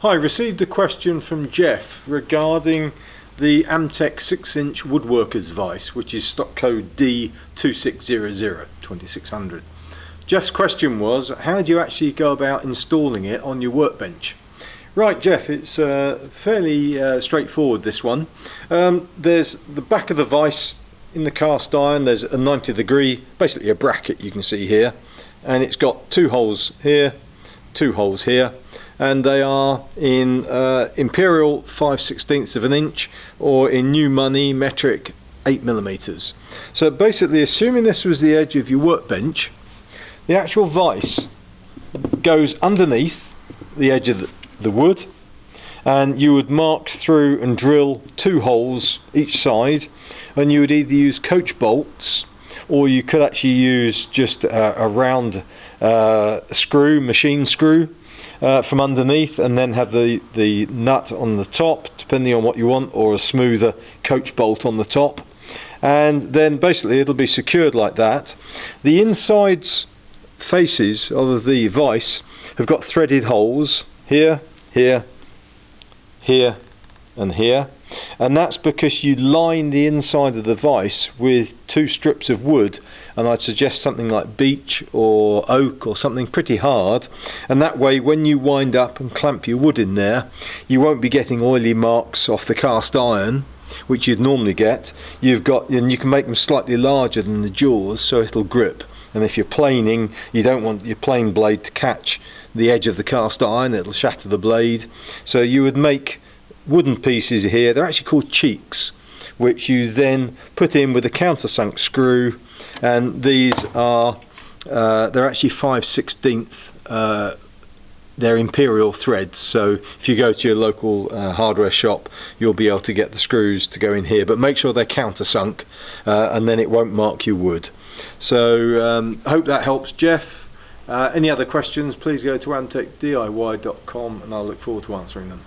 Hi, received a question from Jeff regarding the Amtech 6-inch woodworker's vise, which is stock code D2600 2600. Jeff's question was, how do you actually go about installing it on your workbench? Right, Jeff, it's fairly straightforward, this one. There's the back of the vise in the cast iron. There's a 90-degree, basically a bracket you can see here, and it's got two holes here, two holes here, and they are in imperial 5/16 of an inch, or in new money metric 8mm. So basically, assuming this was the edge of your workbench, the actual vise goes underneath the edge of the wood, and you would mark through and drill two holes each side, and you would either use coach bolts, or you could actually use just a round screw, machine screw, from underneath, and then have the nut on the top, depending on what you want, or a smoother coach bolt on the top, and then basically it'll be secured like that. The insides faces of the vise have got threaded holes here, here, here and here, and that's because you line the inside of the vise with two strips of wood, and I'd suggest something like beech or oak or something pretty hard, and that way when you wind up and clamp your wood in there, you won't be getting oily marks off the cast iron, which you'd normally get. And you can make them slightly larger than the jaws, so it'll grip. And if you're planing, you don't want your plane blade to catch the edge of the cast iron, it'll shatter the blade. So you would make wooden pieces here, they're actually called cheeks, which you then put in with a countersunk screw, and these are they're actually 5/16 they're imperial threads, so if you go to your local hardware shop, you'll be able to get the screws to go in here, but make sure they're countersunk, and then it won't mark your wood. So hope that helps, Jeff. Any other questions, please go to amtechdiy.com, and I'll look forward to answering them.